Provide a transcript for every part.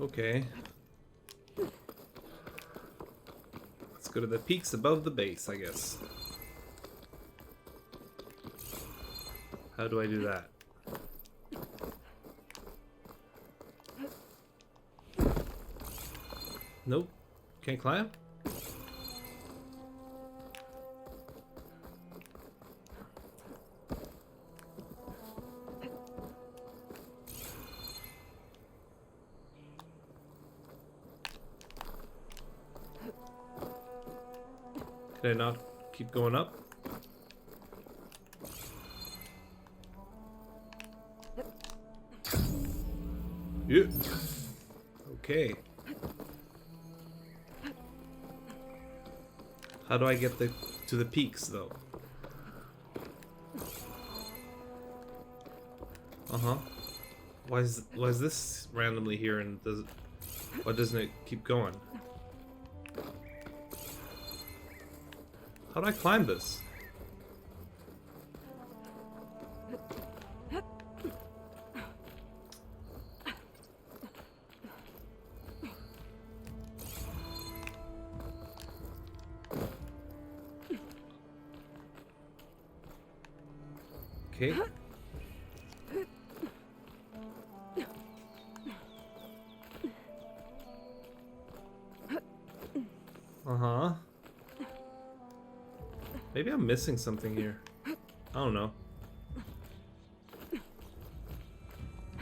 Okay. Let's go to the peaks above the base, I guess. How do I do that? Nope. Can't climb? Can I not keep going up? Yeah. Okay. How do I get to the peaks though? Uh-huh. Why is this randomly here and why doesn't it keep going? How do I climb this? Okay. Uh-huh. Maybe I'm missing something here. I don't know.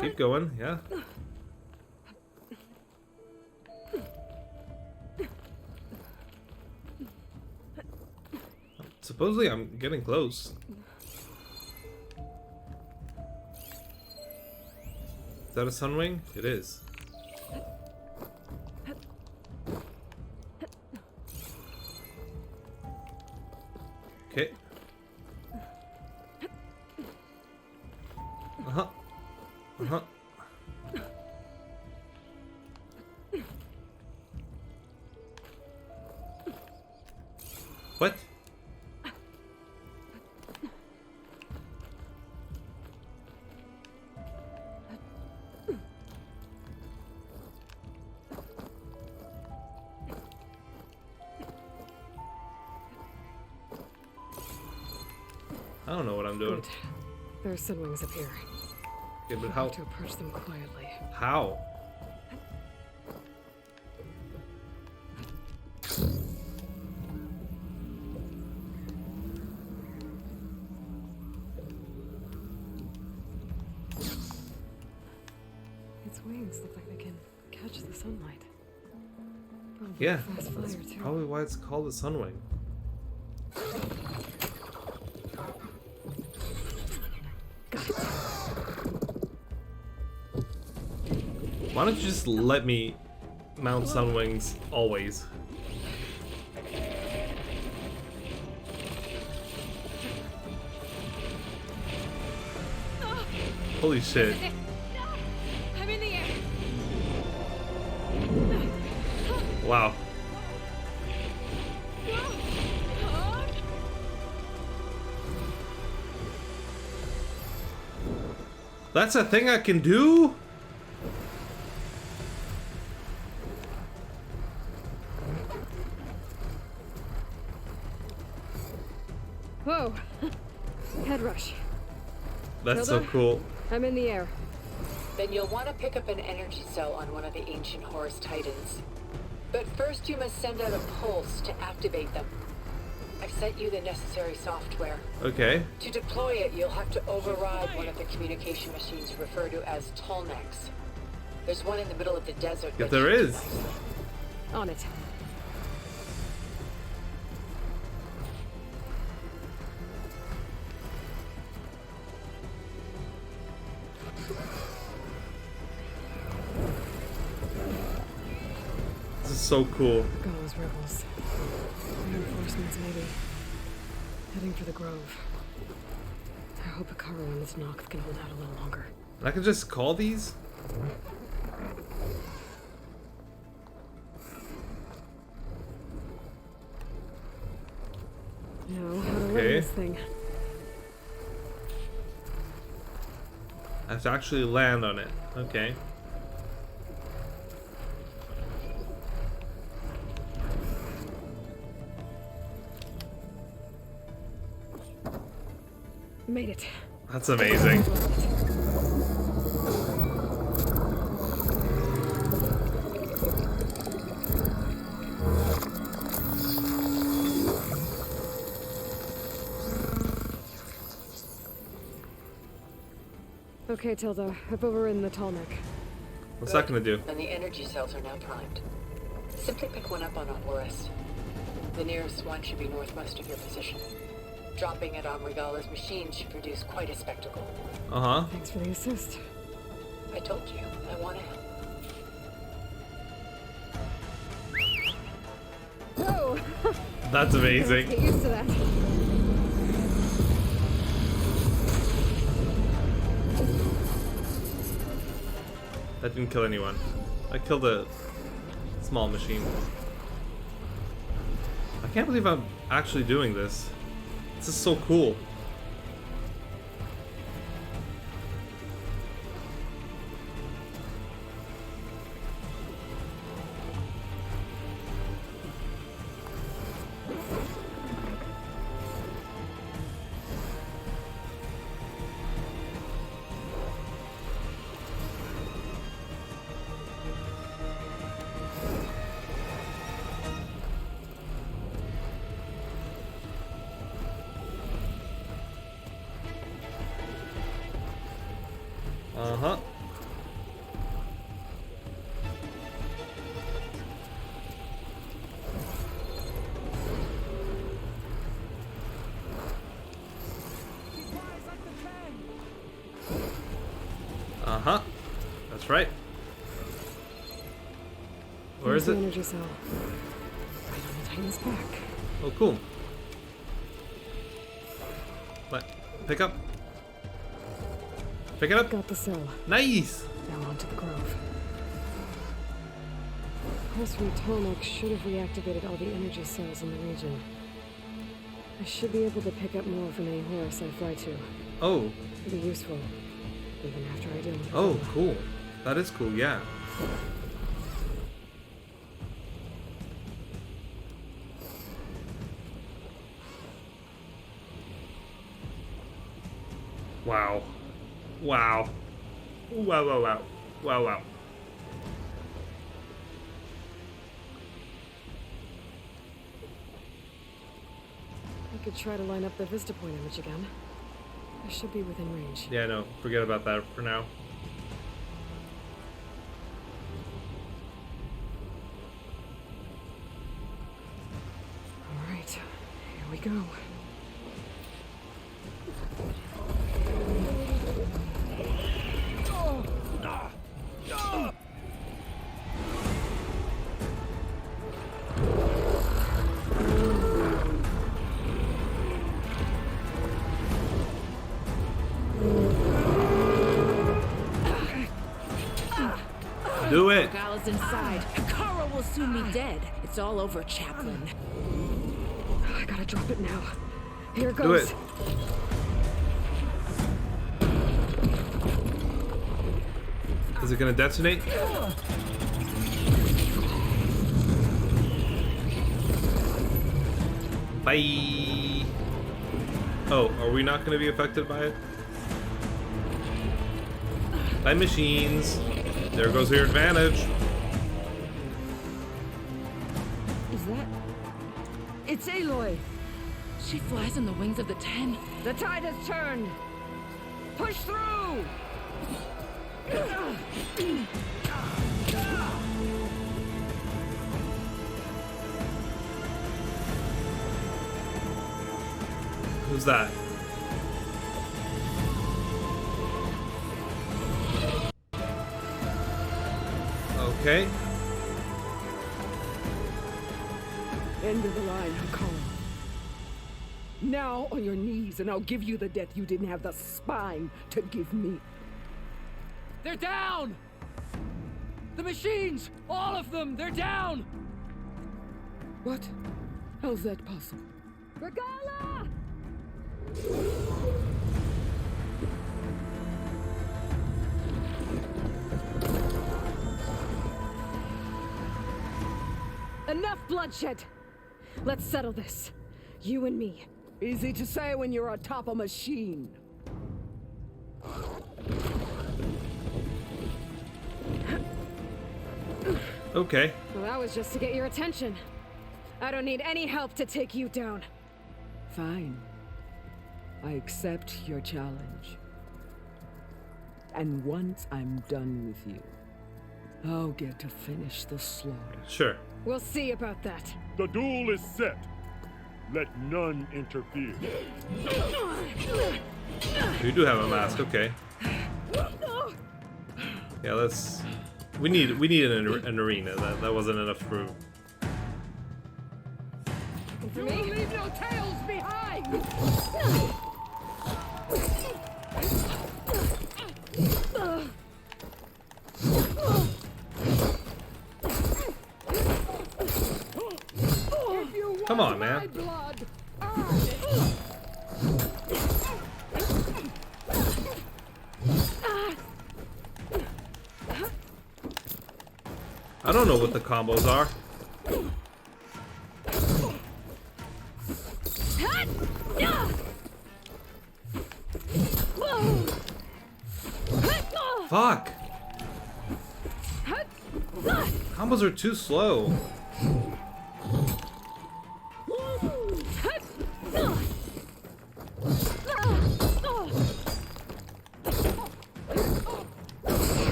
Keep going, yeah. Supposedly I'm getting close. Is that a sunwing? It is. Okay. Uh-huh. Uh-huh. What? I don't know what I'm doing. Good. There are sunwings up here. Okay, but I how? have to approach them quietly. How? Its wings look like they can catch the sunlight. Probably Yeah, a fast that's flyer too. probably why it's called a sunwing. Why don't you just let me mount sunwings always? Holy shit. I'm in the air. Wow. That's a thing I can do? Whoa. Head rush. That's so Hilda? cool. I'm in the air. Then you'll want to pick up an energy cell on one of the ancient Horus Titans. But first you must send out a pulse to activate them. I've sent you the necessary software. Okay. To deploy it, you'll have to override one of the communication machines referred to as Tolnecs. There's one in the middle of the desert. If there is. On it. This is so cool. Goes rebels. Reinforcements maybe. Heading for the grove. I hope Hikaru and this Noct can hold out a little longer. I can just call these? Now, how to run Okay. this thing? I have to actually land on it. Okay. Made it. That's amazing. Okay, Tilda. I've overridden the tall neck. What's that gonna do? And the energy cells are now primed. Simply pick one up on a Horus. The nearest one should be northwest of your position. Dropping it on Regala's machine should produce quite a spectacle. Uh-huh. Thanks for the assist. I told you, I want to help. Whoa! That's amazing. Get used to that. That didn't kill anyone. I killed a small machine. I can't believe I'm actually doing this. This is so cool. Uh-huh. Uh-huh. That's right. Where is Here's it? the energy cell. Right on the Titan's back. Oh, cool. What? Pick up. Pick it up. Got the cell. Nice. Now onto the grove. Pulse from Tonic should have reactivated all the energy cells in the region. I should be able to pick up more from any Horus I fly to. Oh. It'll be useful, even after I deal with it. Oh, cool. That is cool, yeah. Wow. Wow. Wow, wow, wow. Wow, wow. I could try to line up the Vista Point image again. I should be within range. Yeah, no, forget about that for now. All right, here we go. Do it! Regala's inside. Kara will soon be dead. It's all over, Chaplain. I gotta drop it now. Here it goes. Do it! Is it gonna detonate? Bye! Oh, are we not gonna be affected by it? Bye, machines! There goes your advantage. Is that? It's Aloy. She flies on the wings of the 10. The tide has turned. Push through. Who's that? Okay. End of the line, Hakon. Now on your knees, and I'll give you the death you didn't have the spine to give me. They're down! The machines! All of them! They're down! What? How's that possible? Regala! Enough bloodshed! Let's settle this. You and me. Easy to say when you're atop a machine. Okay. Well, that was just to get your attention. I don't need any help to take you down. Fine. I accept your challenge. And once I'm done with you, I'll get to finish the slaughter. Sure. We'll see about that. The duel is set. Let none interfere. You do have a mask, okay. Yeah, let's. We need an arena. That wasn't enough room. For You me? will leave no tails behind! If you want Come on, my man. blood, earn it. I don't know what the combos are. Fuck! Combos are too slow.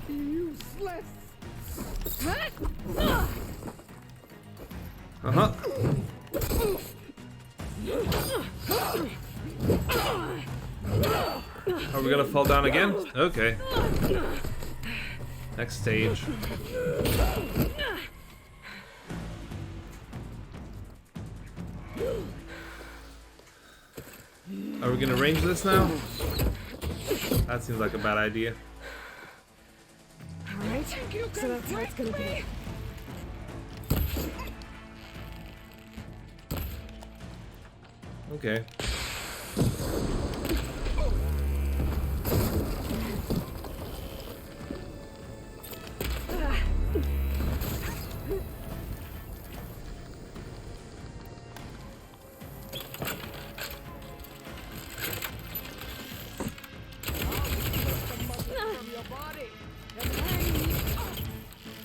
Useless! Uh-huh. Are we gonna fall down again? Okay. Next stage. Are we gonna range this now? That seems like a bad idea. Alright, so that's how it's gonna be. Okay.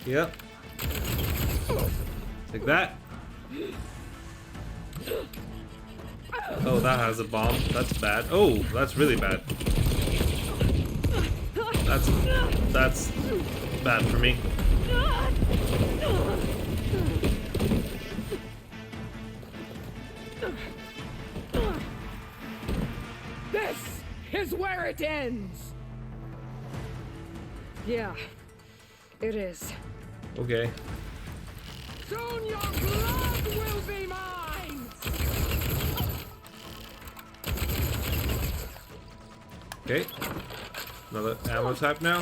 Yep. Take that. Oh, that has a bomb. That's bad. Oh, that's really bad. That's bad for me. This is where it ends! Yeah, it is. Okay. Soon your blood will be mine! Okay. Another ammo type now.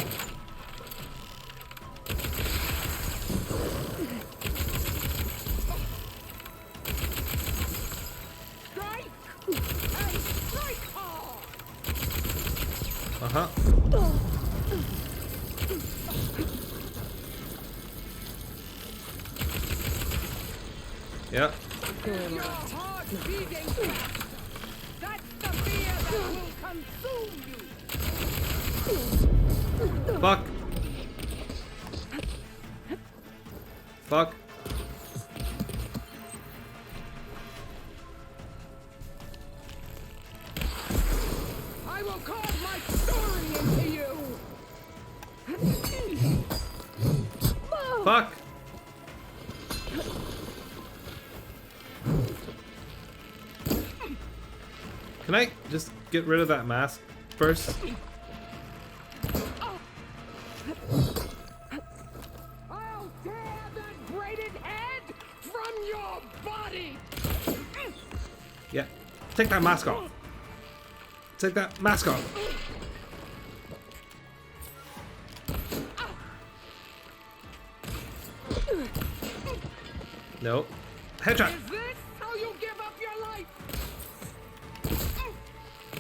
Strike! And strike hard! Uh-huh. Yeah. Your heart beating fast! That's the fear that will consume you! Fuck. Fuck. I will carve my story into you! Fuck. Can I just get rid of that mask first? I'll tear that braided head from your body! Yeah. Take that mask off. Take that mask off. No. Headshot. Is this how you give up your life?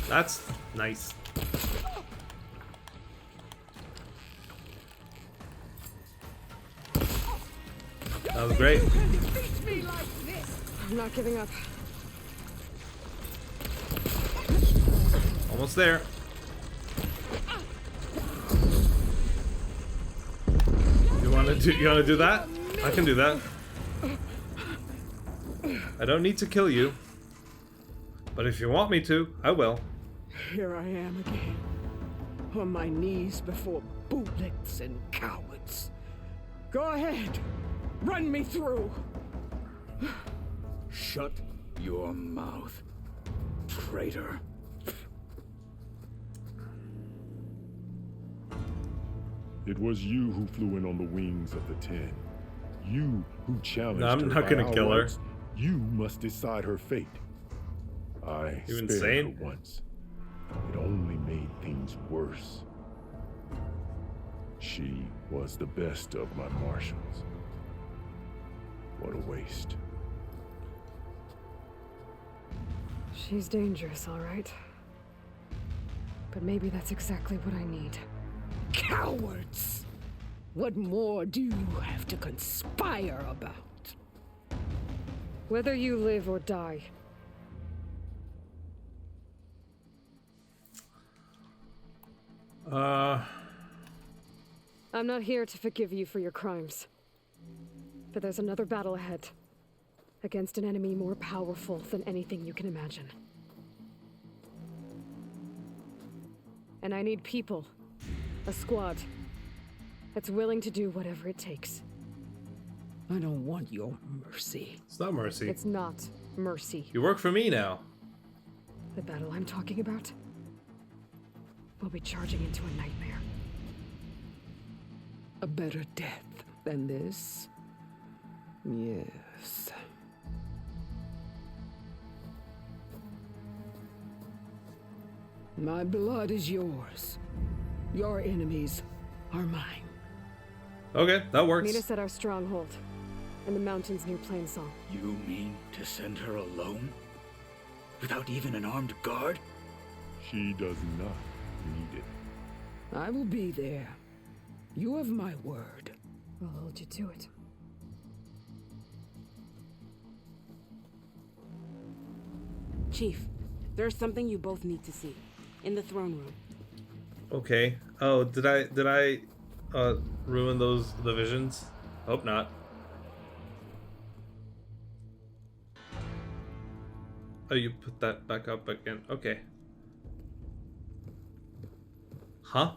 That's nice. That was great. You can defeat me like this! I'm not giving up. Almost there. You wanna do that? I can do that. I don't need to kill you. But if you want me to, I will. Here I am again, on my knees before bootlicks and cowards. Go ahead, run me through. Shut your mouth, traitor. It was you who flew in on the wings of the 10. You who challenged her. I'm not by gonna our kill her. rights. You must decide her fate. I You spared insane? her once. It only made things worse. She was the best of my marshals. What a waste. She's dangerous, all right. But maybe that's exactly what I need. Cowards! What more do you have to conspire about? Whether you live or die. I'm not here to forgive you for your crimes. But there's another battle ahead. Against an enemy more powerful than anything you can imagine. And I need people. A squad. That's willing to do whatever it takes. I don't want your mercy. It's not mercy. It's not mercy. You work for me now. The battle I'm talking about will be charging into a nightmare. A better death than this? Yes. My blood is yours. Your enemies are mine. Okay, that works. Meet us at our stronghold, in the mountains near Plainsong. You mean to send her alone? Without even an armed guard? She does not need it. I will be there. You have my word. I'll hold you to it. Chief, there's something you both need to see. In the throne room. Okay. Oh, did I ruin the visions? Hope not. Oh, you put that back up again. Okay. Huh?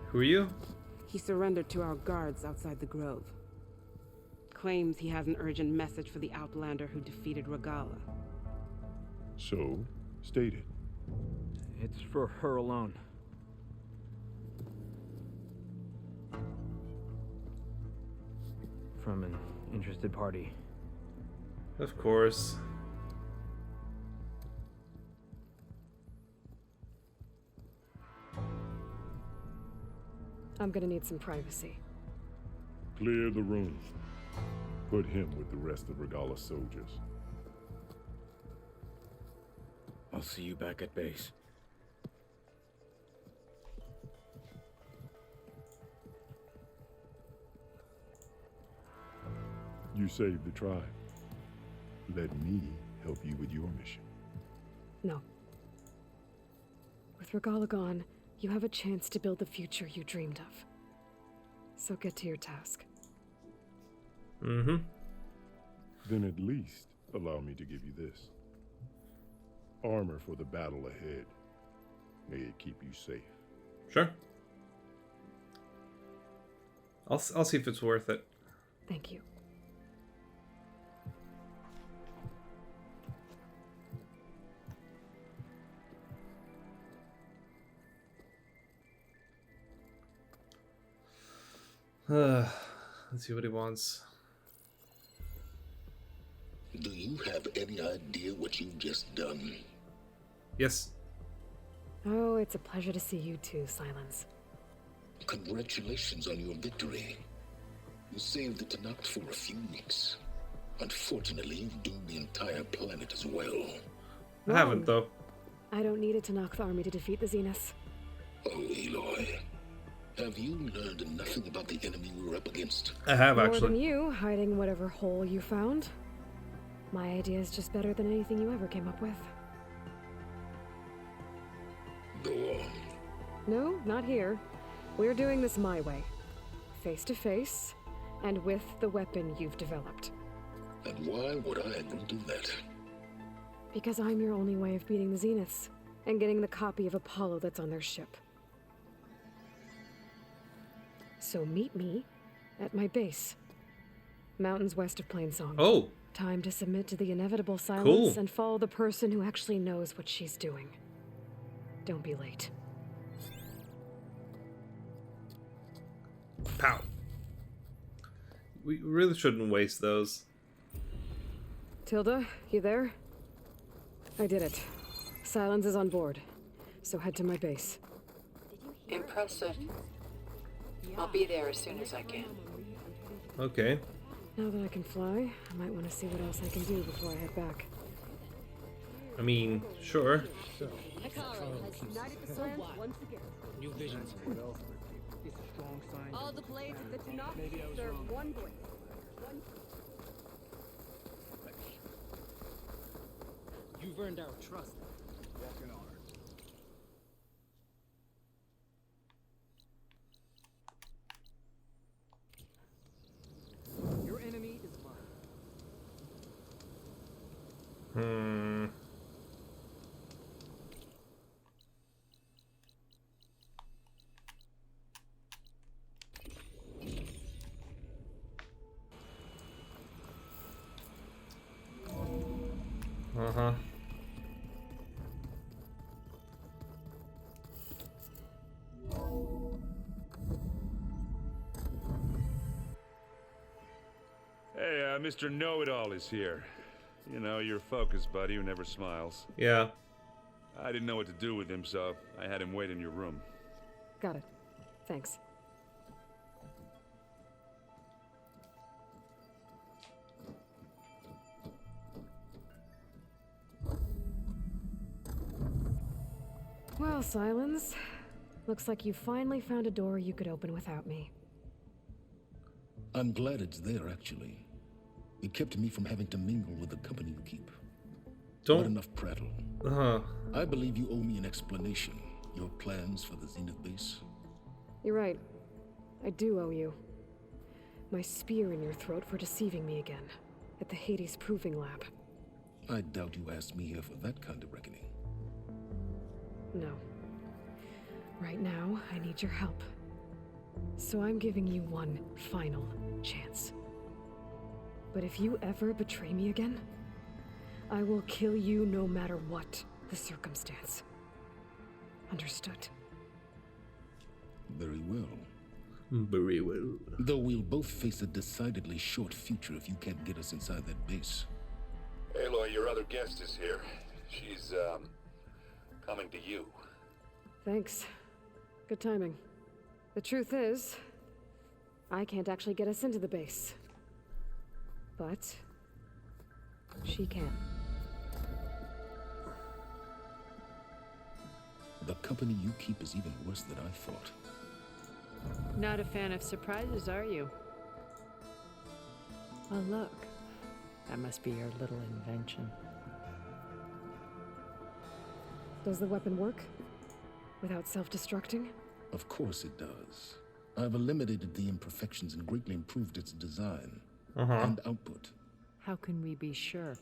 Who are you? He surrendered to our guards outside the grove. Claims he has an urgent message for the Outlander who defeated Regala. So, state it. It's for her alone. From an interested party. Of course. I'm gonna need some privacy. Clear the room. Put him with the rest of Regala's soldiers. I'll see you back at base. You saved the tribe. Let me help you with your mission. No. With Regala gone, you have a chance to build the future you dreamed of. So get to your task. Mm-hmm. Then at least allow me to give you this. Armor for the battle ahead. May it keep you safe. Sure. I'll see if it's worth it. Thank you. Let's see what he wants. Do you have any idea what you've just done? Yes. Oh, it's a pleasure to see you too, Silence. Congratulations on your victory. You saved the Tanakh for a few weeks. Unfortunately, you've doomed the entire planet as well. I haven't, though. I don't need a Tanakh army to defeat the Zeniths. Oh, Aloy. Have you learned nothing about the enemy we're up against? I have, More actually. than you, hiding whatever hole you found. My idea is just better than anything you ever came up with. Go on. No, not here. We're doing this my way. Face to face, and with the weapon you've developed. And why would I agree to that? Because I'm your only way of beating the Zeniths, and getting the copy of Apollo that's on their ship. So meet me at my base. Mountains west of Plainsong. Oh! Time to submit to the inevitable silence Cool. and follow the person who actually knows what she's doing. Don't be late. Pow. We really shouldn't waste those. Tilda, you there? I did it. Silence is on board, so head to my base. Impressive. I'll be there as soon as I can. Okay. Now that I can fly, I might want to see what else I can do before I head back. I mean, sure. New visions. All the blades of the Tanakh serve one blade. You've earned our trust. Walk in honor. Your enemy is mine. Hmm. Uh-huh. Hey, Mr. Know-It-All is here. You know, your focus buddy who never smiles. Yeah. I didn't know what to do with him, so I had him wait in your room. Got it. Thanks. Well, Silence. Looks like you finally found a door you could open without me. I'm glad it's there, actually. It kept me from having to mingle with the company you keep. Not enough prattle. I believe you owe me an explanation. Your plans for the Zenith base? You're right. I do owe you. My spear in your throat for deceiving me again. At the Hades Proving Lab. I doubt you asked me here for that kind of reckoning. No. Right now, I need your help. So I'm giving you one final chance. But if you ever betray me again, I will kill you no matter what the circumstance. Understood? Very well. Very well. Though we'll both face a decidedly short future if you can't get us inside that base. Aloy, your other guest is here. She's, coming to you. Thanks. Good timing. The truth is, I can't actually get us into the base. But she can. The company you keep is even worse than I thought. Not a fan of surprises, are you? Oh, look. That must be your little invention. Does the weapon work? Without self-destructing? Of course it does. I've eliminated the imperfections and greatly improved its design and output. How can we be sure?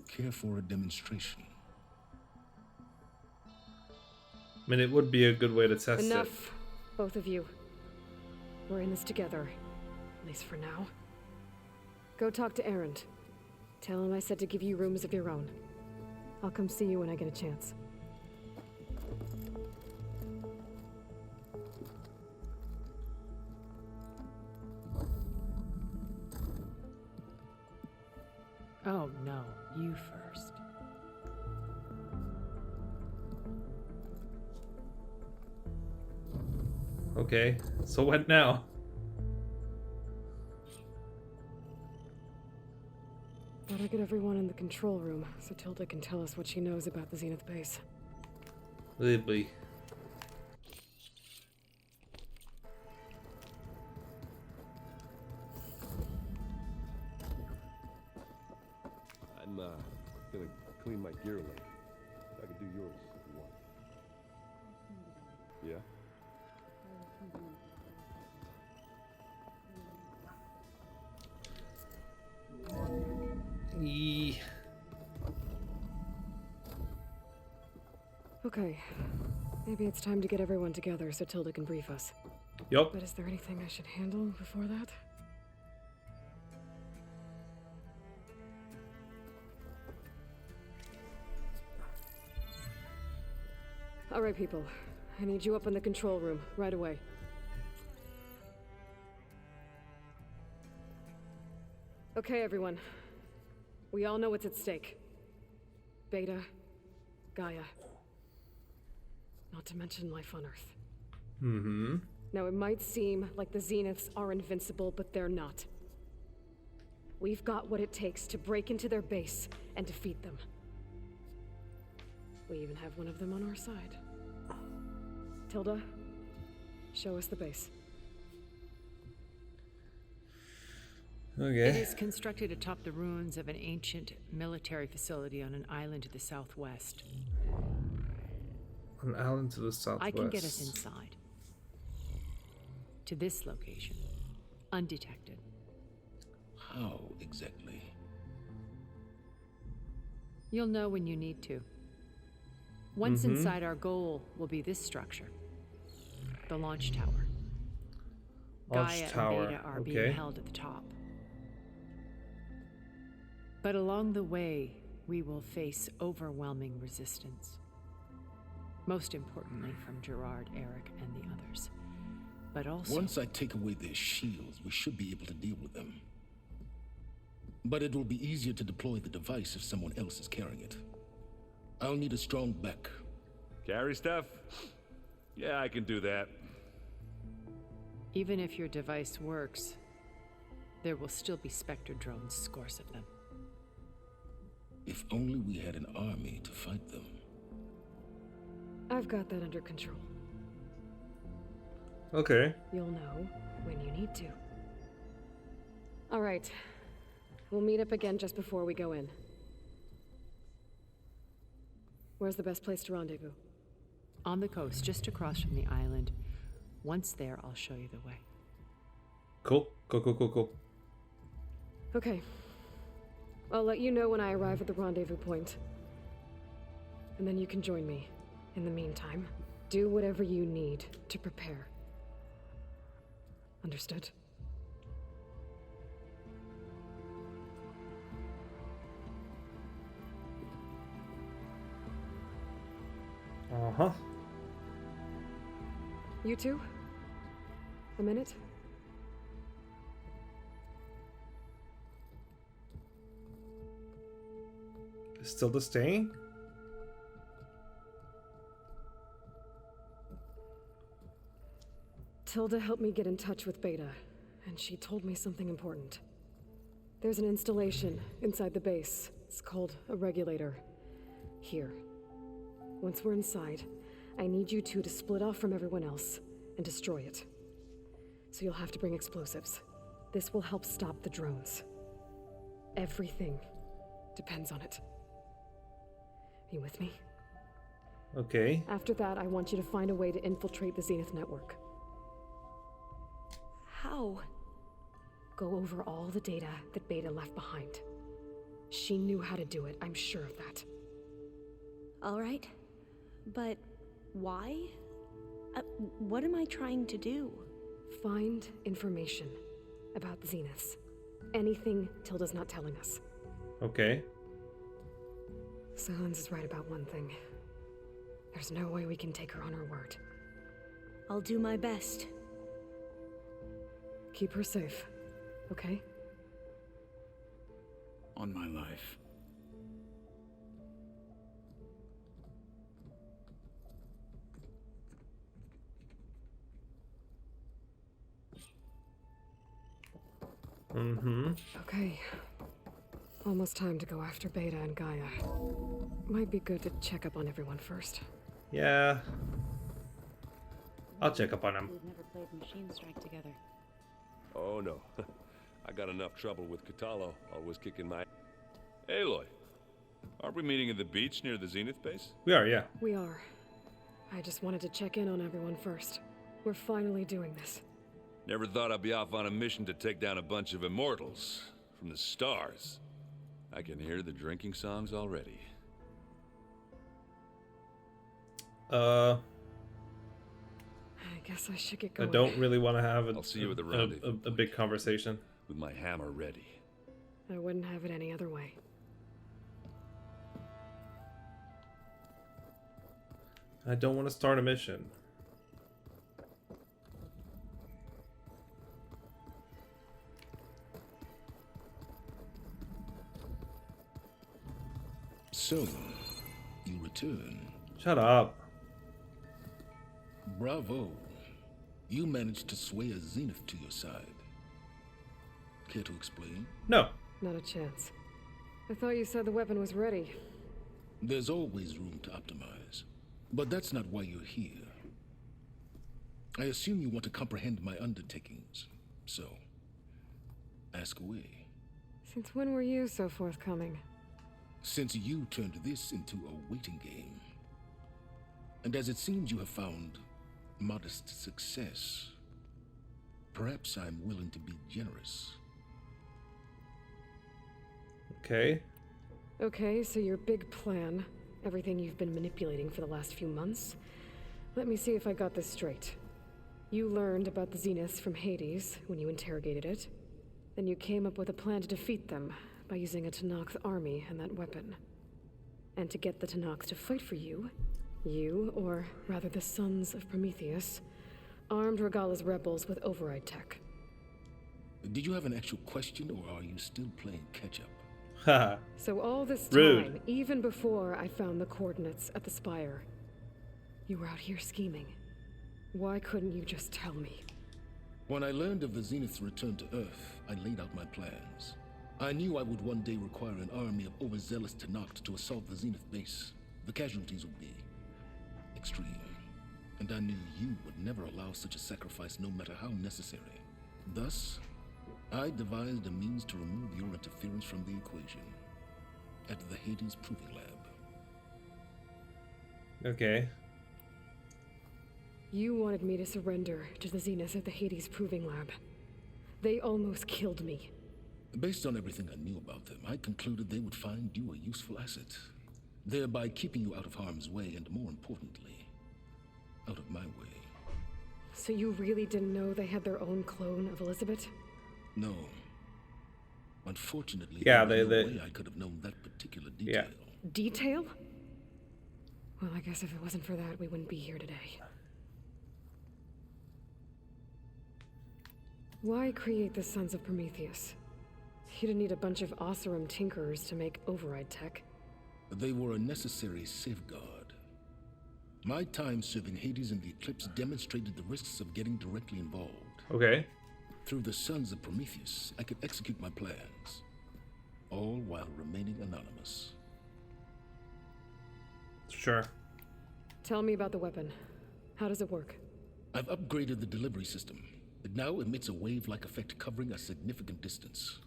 Care for a demonstration? I mean, it would be a good way to test it. Enough, both of you. We're in this together, at least for now. Go talk to Erend. Tell him I said to give you rooms of your own. I'll come see you when I get a chance. Oh, no. You first. Okay, so what now? Better get everyone in the control room so Tilda can tell us what she knows about the Zenith base. Libby. clean my gear later. I could do yours if you want. Yeah? Okay. Maybe it's time to get everyone together so Tilda can brief us. Yup. But is there anything I should handle before that? All right, people. I need you up in the control room right away. Okay, everyone. We all know what's at stake. Beta, Gaia. Not to mention life on Earth. Mm-hmm. Now, it might seem like the Zeniths are invincible, but they're not. We've got what it takes to break into their base and defeat them. We even have one of them on our side. Tilda, show us the base. Okay. It is constructed atop the ruins of an ancient military facility on an island to the southwest. An island to the southwest. I can get us inside. To this location. Undetected. How exactly? You'll know when you need to. Once inside, our goal will be this structure. The launch tower. Gaia and Beta are being held at the top. But along the way, we will face overwhelming resistance. Most importantly from Gerard, Eric, and the others. But also... Once I take away their shields, we should be able to deal with them. But it will be easier to deploy the device if someone else is carrying it. I'll need a strong back. Carry stuff? Yeah, I can do that. Even if your device works, there will still be Spectre drones, scores of them. If only we had an army to fight them. I've got that under control. Okay. You'll know when you need to. All right. We'll meet up again just before we go in. Where's the best place to rendezvous? On the coast, just across from the island. Once there, I'll show you the way. Cool. Cool. Okay. I'll let you know when I arrive at the rendezvous point. And then you can join me. In the meantime, do whatever you need to prepare. Understood? Uh-huh. You two? A minute? Is Tilda staying? Tilda helped me get in touch with Beta, and she told me something important. There's an installation inside the base. It's called a regulator. Here. Once we're inside, I need you two to split off from everyone else and destroy it. So you'll have to bring explosives. This will help stop the drones. Everything depends on it. Are you with me? Okay. After that, I want you to find a way to infiltrate the Zenith network. How? Go over all the data that Beta left behind. She knew how to do it, I'm sure of that. All right. But why? What am I trying to do? Find information about the Zeniths. Anything Tilda's not telling us. Okay. Silence is right about one thing. There's no way we can take her on her word. I'll do my best. Keep her safe, okay? On my life. Okay. Almost time to go after Beta and Gaia. Might be good to check up on everyone first. Yeah. I'll check up on him. We've never played Machine Strike together. Oh no. I got enough trouble with Catalo, always kicking my... Aloy, Aren't we meeting at the beach near the Zenith base? We are, yeah. We are. I just wanted to check in on everyone first. We're finally doing this. Never thought I'd be off on a mission to take down a bunch of immortals from the stars. I can hear the drinking songs already. I guess I should get going. I don't really want to have I'll see you at the rendezvous a big conversation. With my hammer ready. I wouldn't have it any other way. I don't want to start a mission. So, you return. Shut up. Bravo. You managed to sway a Zenith to your side. Care to explain? No. Not a chance. I thought you said the weapon was ready. There's always room to optimize. But that's not why you're here. I assume you want to comprehend my undertakings. So, ask away. Since when were you so forthcoming? Since you turned this into a waiting game. And as it seems you have found modest success, perhaps I'm willing to be generous. Okay. Okay, so your big plan, everything you've been manipulating for the last few months. Let me see if I got this straight. You learned about the Zeniths from Hades when you interrogated it. Then you came up with a plan to defeat them by using a Tenakth army and that weapon. And to get the Tenakth to fight for you, or rather the Sons of Prometheus, armed Regalla's rebels with override tech. Did you have an actual question, or are you still playing catch-up? Haha. So all this time, Rude. even before I found the coordinates at the Spire, you were out here scheming. Why couldn't you just tell me? When I learned of the Zenith's return to Earth, I laid out my plans. I knew I would one day require an army of overzealous Tenakth to assault the Zenith base. The casualties would be extreme. And I knew you would never allow such a sacrifice, no matter how necessary. Thus, I devised a means to remove your interference from the equation at the Hades Proving Lab. Okay. You wanted me to surrender to the Zeniths at the Hades Proving Lab. They almost killed me. Based on everything I knew about them, I concluded they would find you a useful asset, thereby keeping you out of harm's way and, more importantly, out of my way. So you really didn't know they had their own clone of Elizabeth? No. Unfortunately, yeah, there was no way I could have known that particular detail. Yeah. Detail? Well, I guess if it wasn't for that, we wouldn't be here today. Why create the Sons of Prometheus? You didn't need a bunch of Oseram tinkerers to make override tech. They were a necessary safeguard. My time serving Hades in the Eclipse demonstrated the risks of getting directly involved. Okay. Through the Sons of Prometheus, I could execute my plans, all while remaining anonymous. Sure. Tell me about the weapon. How does it work? I've upgraded the delivery system. It now emits a wave-like effect covering a significant distance.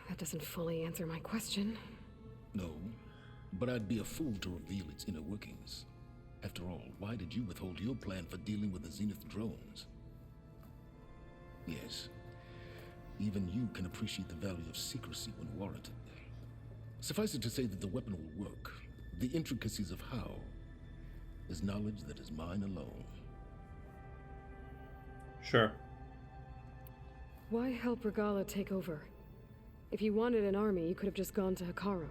That doesn't fully answer my question. No, but I'd be a fool to reveal its inner workings. After all, why did you withhold your plan for dealing with the Zenith drones? Yes, even you can appreciate the value of secrecy when warranted. Suffice it to say that the weapon will work. The intricacies of how is knowledge that is mine alone. Sure. Why help Regalla take over? If you wanted an army, you could have just gone to Hekarro.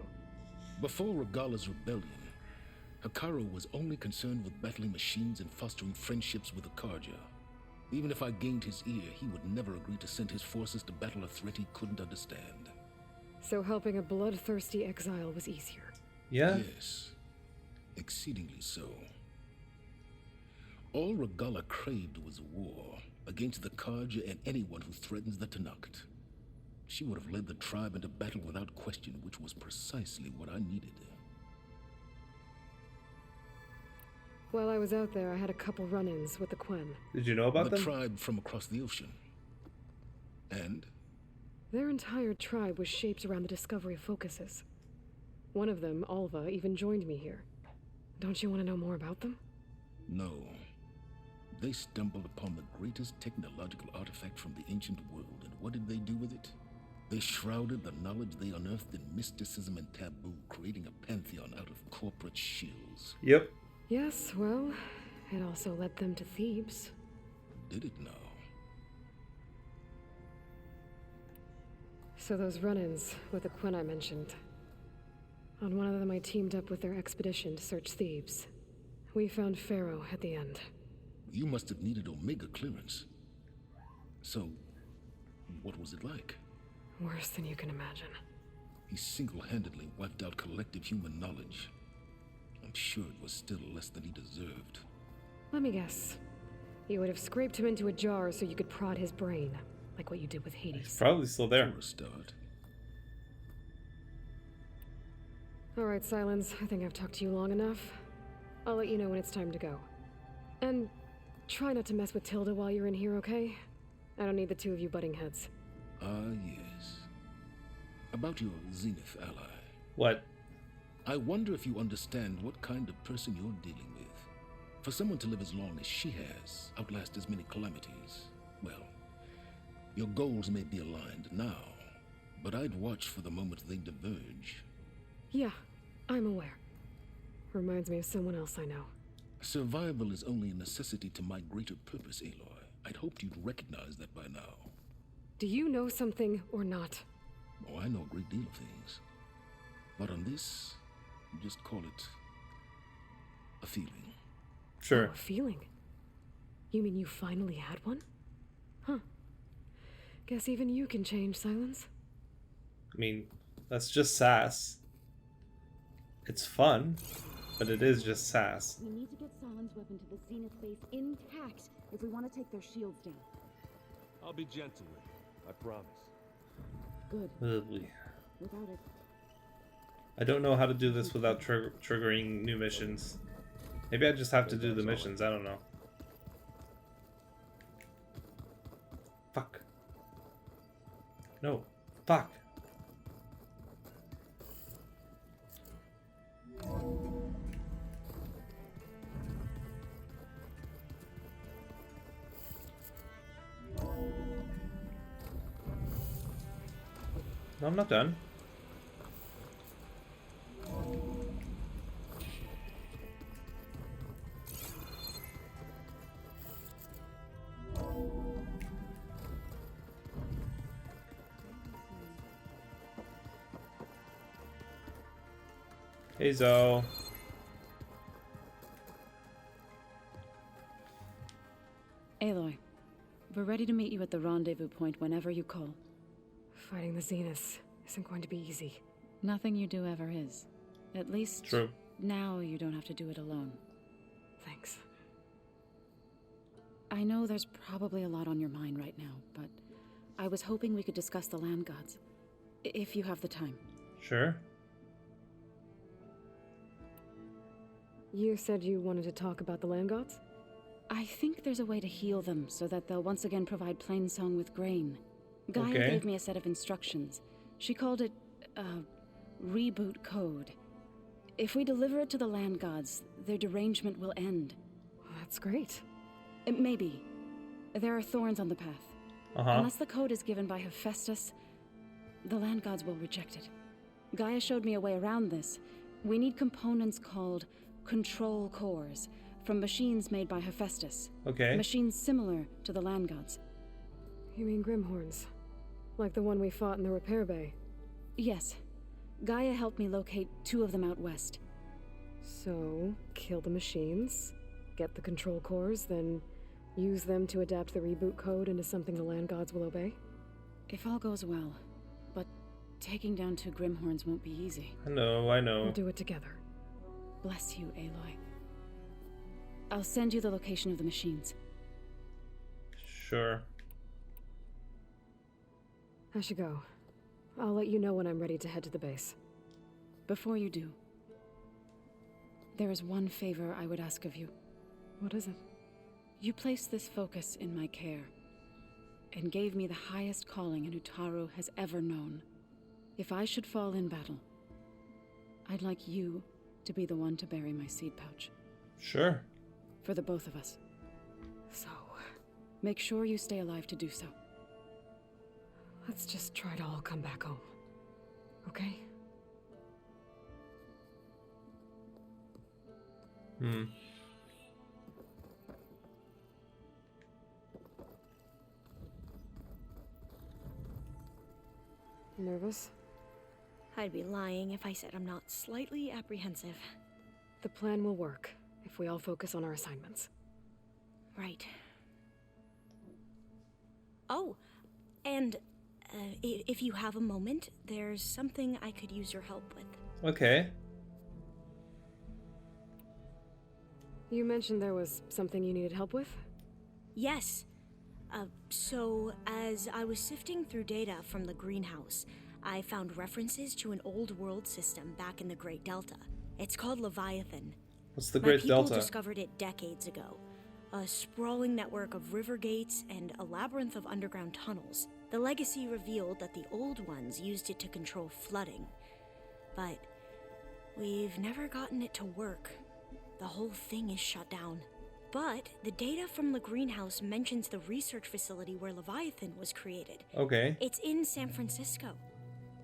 Before Regalla's rebellion, Hekarro was only concerned with battling machines and fostering friendships with Akarja. Even if I gained his ear, he would never agree to send his forces to battle a threat he couldn't understand. So helping a bloodthirsty exile was easier. Yeah? Yes. Exceedingly so. All Regalla craved was war against the Karja and anyone who threatens the Tenakth. She would have led the tribe into battle without question, which was precisely what I needed. While I was out there, I had a couple run-ins with the Quen. Did you know about them? The tribe from across the ocean. And? Their entire tribe was shaped around the discovery of focuses. One of them, Alva, even joined me here. Don't you want to know more about them? No. They stumbled upon the greatest technological artifact from the ancient world, and what did they do with it? They shrouded the knowledge they unearthed in mysticism and taboo, creating a pantheon out of corporate shills. Yep. Yes, well, it also led them to Thebes. Did it now? So those run-ins with the Quen I mentioned. On one of them I teamed up with their expedition to search Thebes. We found Pharaoh at the end. You must have needed Omega clearance. So, what was it like? Worse than you can imagine. He single-handedly wiped out collective human knowledge. I'm sure it was still less than he deserved. Let me guess. You would have scraped him into a jar so you could prod his brain, like what you did with Hades. He's probably still there. For a start. Alright, Silence. I think I've talked to you long enough. I'll let you know when it's time to go. And try not to mess with Tilda while you're in here, okay? I don't need the two of you butting heads. Yes. About your Zenith ally. What? I wonder if you understand what kind of person you're dealing with. For someone to live as long as she has, outlast as many calamities, well, your goals may be aligned now, but I'd watch for the moment they diverge. Yeah, I'm aware. Reminds me of someone else I know. Survival is only a necessity to my greater purpose, Aloy. I'd hoped you'd recognize that by now. Do you know something or not? Oh, I know a great deal of things. But on this, just call it a feeling. Sure. Oh, a feeling? You mean you finally had one? Huh. Guess even you can change, Silence. I mean, that's just sass. It's fun, but it is just sass. We need to get Silence weapon to the Zenith base intact if we want to take their shields down. I'll be gentle with you, I promise. Good. Lovely. Without it. I don't know how to do this without triggering new missions. Maybe I just have to do the missions, I don't know. Fuck. No. Fuck. No, I'm not done. Hey, Zoe. Aloy, we're ready to meet you at the rendezvous point whenever you call. Fighting the Zeniths isn't going to be easy. Nothing you do ever is. At least True. Now you don't have to do it alone. Thanks. I know there's probably a lot on your mind right now, but I was hoping we could discuss the land gods. If you have the time. Sure. You said you wanted to talk about the land gods? I think there's a way to heal them so that they'll once again provide Plainsong with grain. Gaia Okay. gave me a set of instructions. She called it reboot code. If we deliver it to the land gods, their derangement will end. That's great. Maybe. There are thorns on the path. Unless the code is given by Hephaestus, the land gods will reject it. Gaia showed me a way around this. We need components called control cores from machines made by Hephaestus. Okay. Machines similar to the land gods. You mean Grimhorns? Like the one we fought in the repair bay? Yes. Gaia helped me locate 2 of them out west. So, kill the machines, get the control cores, then use them to adapt the reboot code into something the land gods will obey? If all goes well. But taking down 2 Grimhorns won't be easy. I know. We'll do it together. Bless you, Aloy. I'll send you the location of the machines. Sure. I should go. I'll let you know when I'm ready to head to the base. Before you do, there is one favor I would ask of you. What is it? You placed this focus in my care, and gave me the highest calling an Utaru has ever known. If I should fall in battle, I'd like you to be the one to bury my seed pouch. Sure. For the both of us. So, make sure you stay alive to do so. Let's just try to all come back home. Okay? Nervous? I'd be lying if I said I'm not slightly apprehensive. The plan will work if we all focus on our assignments. Right. Oh, and if you have a moment, there's something I could use your help with. Okay. You mentioned there was something you needed help with? Yes. So, as I was sifting through data from the greenhouse, I found references to an old world system back in the Great Delta. It's called Leviathan. What's the Great Delta? My people discovered it decades ago. A sprawling network of river gates and a labyrinth of underground tunnels. The legacy revealed that the old ones used it to control flooding. But we've never gotten it to work. The whole thing is shut down. But the data from the greenhouse mentions the research facility where Leviathan was created. Okay. It's in San Francisco.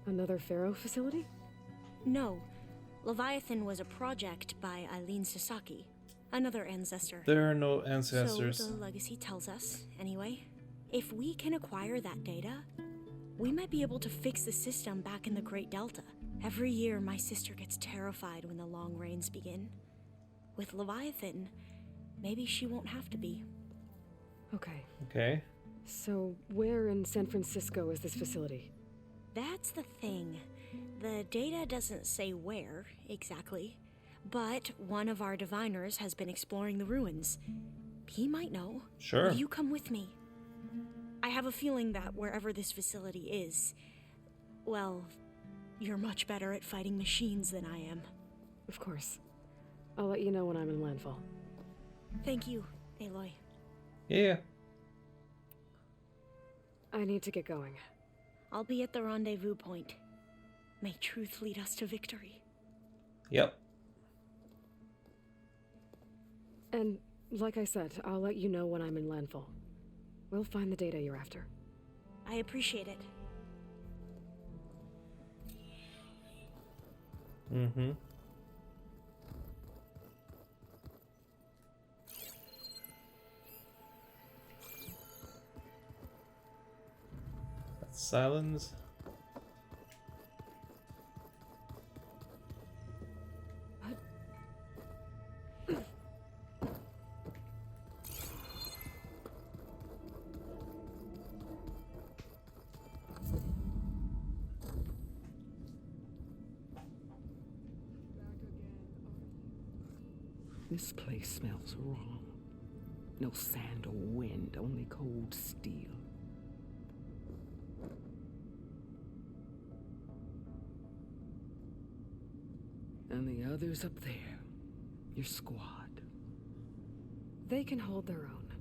Another Pharaoh facility? No. Leviathan was a project by Eileen Sasaki, another ancestor. There are no ancestors. So the legacy tells us, anyway. If we can acquire that data, we might be able to fix the system back in the Great Delta. Every year, my sister gets terrified when the long rains begin. With Leviathan, maybe she won't have to be. Okay. Okay. So, where in San Francisco is this facility? That's the thing. The data doesn't say where, exactly. But one of our diviners has been exploring the ruins. He might know. Sure. Will you come with me? I have a feeling that wherever this facility is, well, you're much better at fighting machines than I am. Of course. I'll let you know when I'm in landfall. Thank you, Aloy. Yeah. I need to get going. I'll be at the rendezvous point. May truth lead us to victory. Yep. And, like I said, I'll let you know when I'm in landfall. We'll find the data you're after. I appreciate it. Mm-hmm. That's silence. This place smells wrong. No sand or wind, only cold steel. And the others up there, your squad. They can hold their own.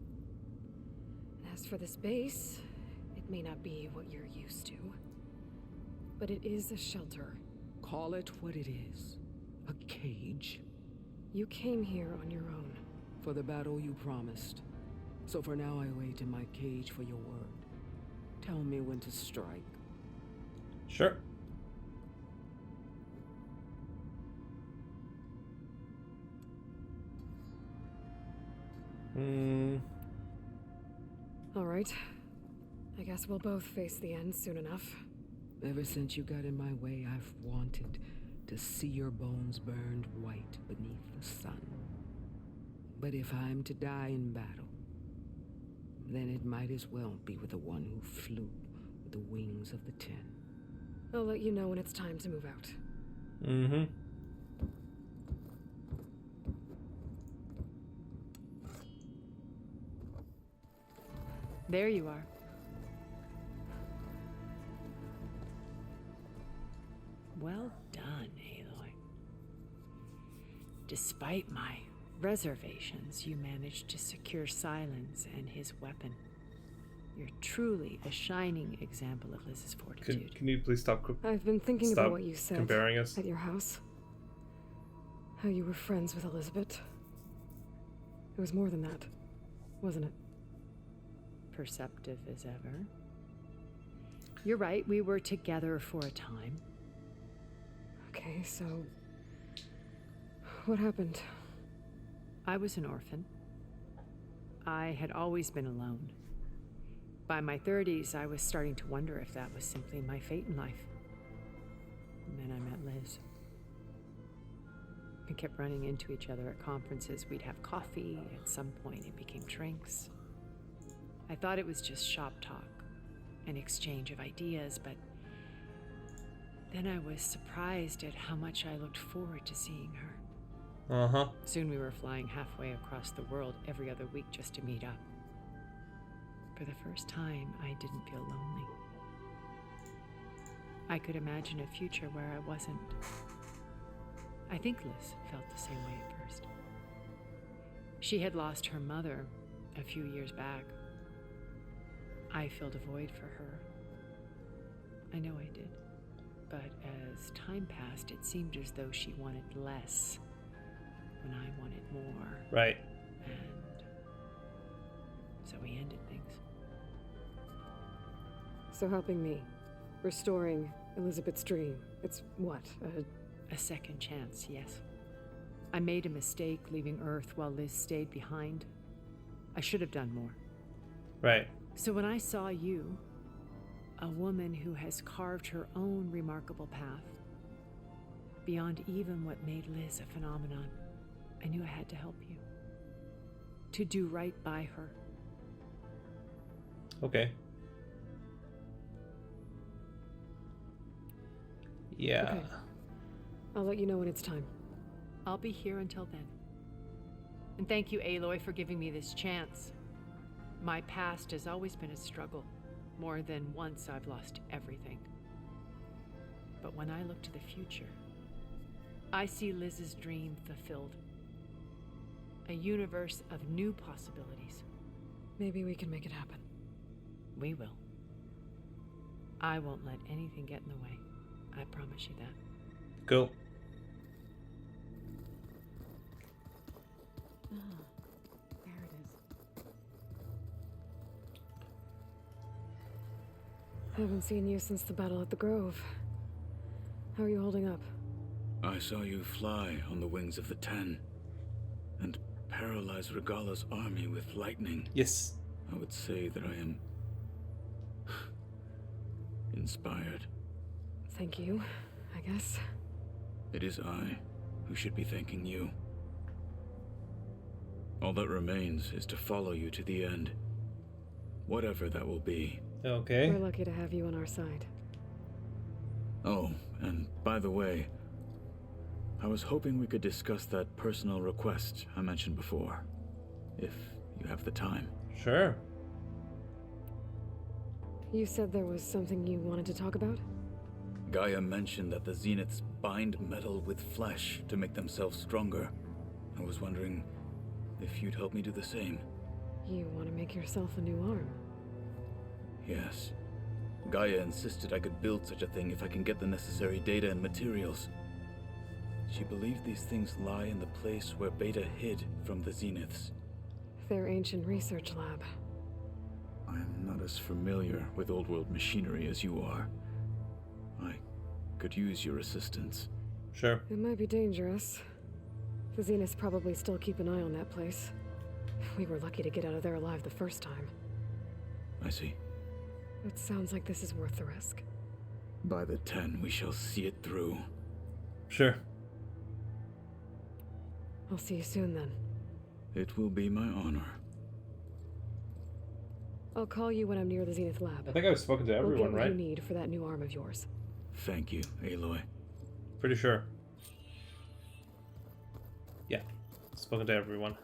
As for this base, it may not be what you're used to, but it is a shelter. Call it what it is. A cage. You came here on your own. For the battle you promised. So for now I wait in my cage for your word. Tell me when to strike. Sure. All right. I guess we'll both face the end soon enough. Ever since you got in my way, I've wanted to see your bones burned white beneath the sun. But if I'm to die in battle, then it might as well be with the one who flew with the wings of the 10. I'll let you know when it's time to move out. Mm-hmm. There you are. Well done, Aloy. Despite my reservations, you managed to secure Silence and his weapon. You're truly a shining example of Liz's fortitude. Can you please stop? I've been thinking about what you said comparing us at your house. how you were friends with Elizabeth. It was more than that, wasn't it? Perceptive as ever. You're right, we were together for a time. Okay, so... what happened? I was an orphan. I had always been alone. By my 30s, I was starting to wonder if that was simply my fate in life. And then I met Liz. We kept running into each other at conferences. We'd have coffee. At some point, it became drinks. I thought it was just shop talk, an exchange of ideas, but then I was surprised at how much I looked forward to seeing her. Uh-huh. Soon we were flying halfway across the world every other week just to meet up. For the first time, I didn't feel lonely. I could imagine a future where I wasn't. I think Liz felt the same way at first. She had lost her mother a few years back. I filled a void for her. I know I did. But as time passed, it seemed as though she wanted less when I wanted more. Right. And so we ended things. So helping me, restoring Elizabeth's dream, it's what, a second chance, yes. I made a mistake leaving Earth while Liz stayed behind. I should have done more. Right. So when I saw you, a woman who has carved her own remarkable path, beyond even what made Liz a phenomenon, I knew I had to help you. To do right by her. Okay. Yeah. Okay. I'll let you know when it's time. I'll be here until then. And thank you, Aloy, for giving me this chance. My past has always been a struggle. More than once I've lost everything. But when I look to the future, I see Liz's dream fulfilled. A universe of new possibilities. Maybe we can make it happen. We will. I won't let anything get in the way. I promise you that. Cool. There it is. Haven't seen you since the battle at the Grove. How are you holding up? I saw you fly on the wings of the Ten and paralyze Regala's army with lightning. Yes. I would say that I am inspired. Thank you, I guess. It is I who should be thanking you. All that remains is to follow you to the end. Whatever that will be. Okay. We're lucky to have you on our side. Oh, and by the way, I was hoping we could discuss that personal request I mentioned before, if you have the time. Sure. You said there was something you wanted to talk about? Gaia mentioned that the Zeniths bind metal with flesh to make themselves stronger. I was wondering if you'd help me do the same. You want to make yourself a new arm? Yes. Gaia insisted I could build such a thing if I can get the necessary data and materials. She believed these things lie in the place where Beta hid from the Zeniths. Their ancient research lab. I am not as familiar with old-world machinery as you are. I could use your assistance. Sure. It might be dangerous. The Zeniths probably still keep an eye on that place. We were lucky to get out of there alive the first time. I see. It sounds like this is worth the risk. By the 10, we shall see it through. Sure. I'll see you soon then. It will be my honor. I'll call you when I'm near the Zenith lab. I think I've spoken to everyone, we'll get what right? you need for that new arm of yours. Thank you, Aloy. Pretty sure. Yeah. Spoken to everyone.